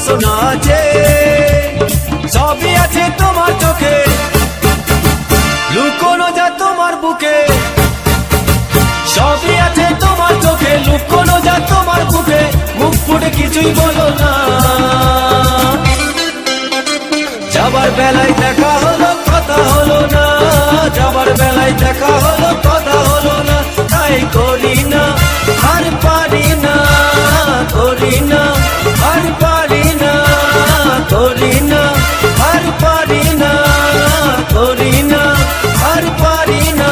বাসনা আছে, সবই আছে তোমার চোখে, লুকোনো যা তোমার বুকে। সবই আছে তোমার চোখে, লুকোনো যা তোমার বুকে, মুখ ফুটে কিছুই বলো না। যাবার বেলায় দেখা হলো কথা হলো না, যাবার বেলায় দেখা হলো কথা হলো না। তাই করি না আর পারি না, করি না আর পারি না, করি না আর পারি না, করি না আর পারি না।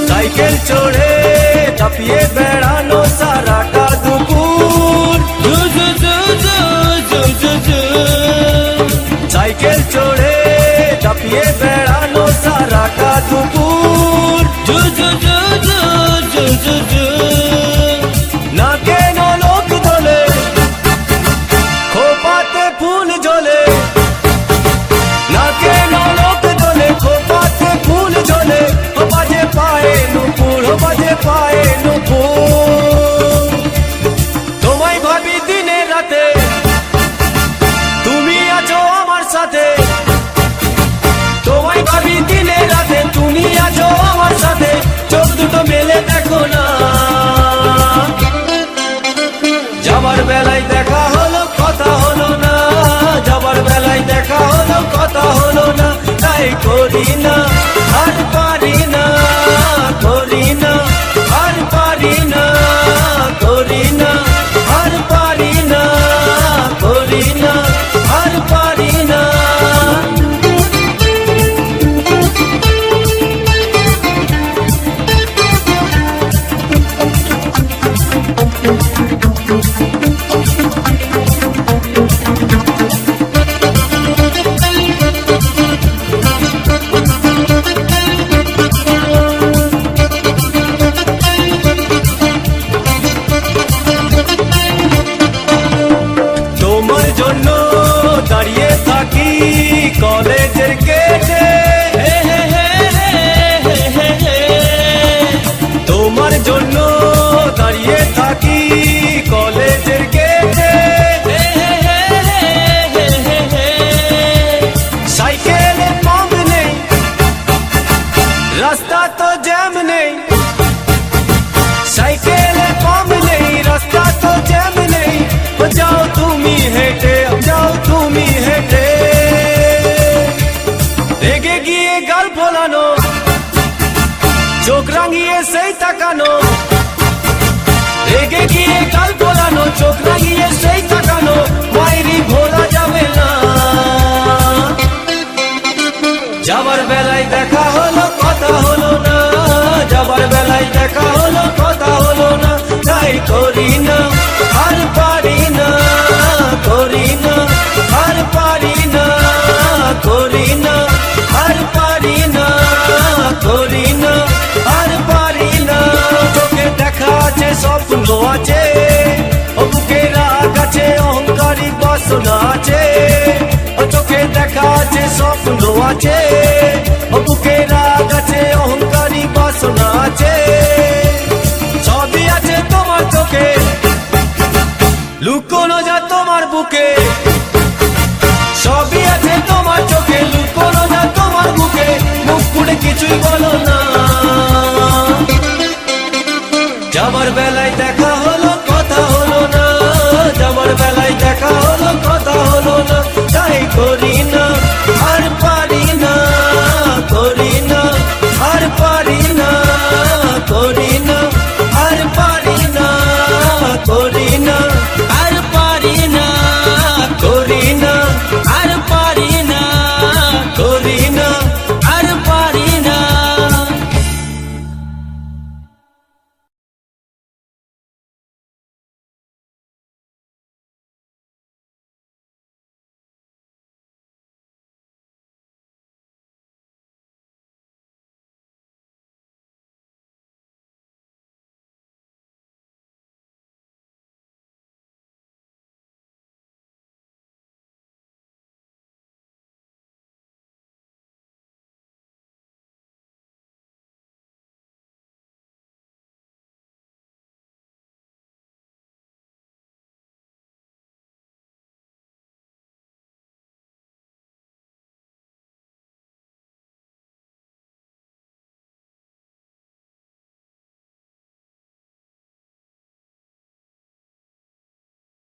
সাইকেল চড়ে চাপিয়ে বেড়ানো সারাটা দুপুর, সাইকেল চড়ে চাপিয়ে বেড়ানো সারাটা দুপুর। না কেন লোক তোলে খোপাতে ফুল জ্বলে, না কেন লোক তোলে খোপাতে ফুল জ্বলে। ও বাজে পায়ে নুপুর, ও বাজে পায়ে নুপুর। তোমায় ভাবি দিনে রাতে, তুমি আছো আমার সাথে। তোমায় ভাবি দিনে রাতে, তুমি আছো আমার সাথে। চোখ দুটো মেলে দেখো না, যাবার বেলায় দেখা হলো কথা হলো না, যাবার বেলায় দেখা হলো কথা হলো না। তাই করি না আর পারি না, করি না আর পারি না, করি না আর পারি না, করি না আর পারি না। তোমার জন্য দাঁড়িয়ে থাকি কলেজের গেটে, তোমার জন্য দাঁড়িয়ে থাকি কলেজের গেটে। সাইকেলে পাম্প নেই, রাস্তা তো জ্যাম নেই, সাইকেলে পাম্প নেই, রাস্তা তো জ্যাম নেই। যাও তুমি হেঁটে, যাও তুমি হেঁটে। রেগে গিয়ে গাল ফোলানো, চোখ রাঙিয়ে সেই তাকানো, রেগে গিয়ে গাল ফোলানো, চোখ রাঙিয়ে সেই তাকানো। মাইরি ভোলা যাবে না, যাবার বেলায় দেখা হলো কথা হলো না, যাবার বেলায় দেখা হলো কথা হলো না। তাই করি না আর পারি না, করি না আর পারি না, করি না আর পারি না, করি না আর পারি না। চোখে দেখা আছে স্বপ্ন আছে, ও বুকে রাগ আছে অহংকারী বাসনা আছে। ও চোখে দেখা আছে স্বপ্ন আছে, ও বুকে রাগ আছে অহংকারী বাসনা আছে। সবই আছে তোমার চোখে, লুকোনো যা তোমার বুকে। সবই আছে তোমার চোখে, লুকোনো যা তোমার বুকে, মুখ ফুটে কিছুই বলো না। যাবার বেলায় দেখা হলো কথা হলো না, যাবার বেলায় দেখা হলো কথা হলো না। তাই করি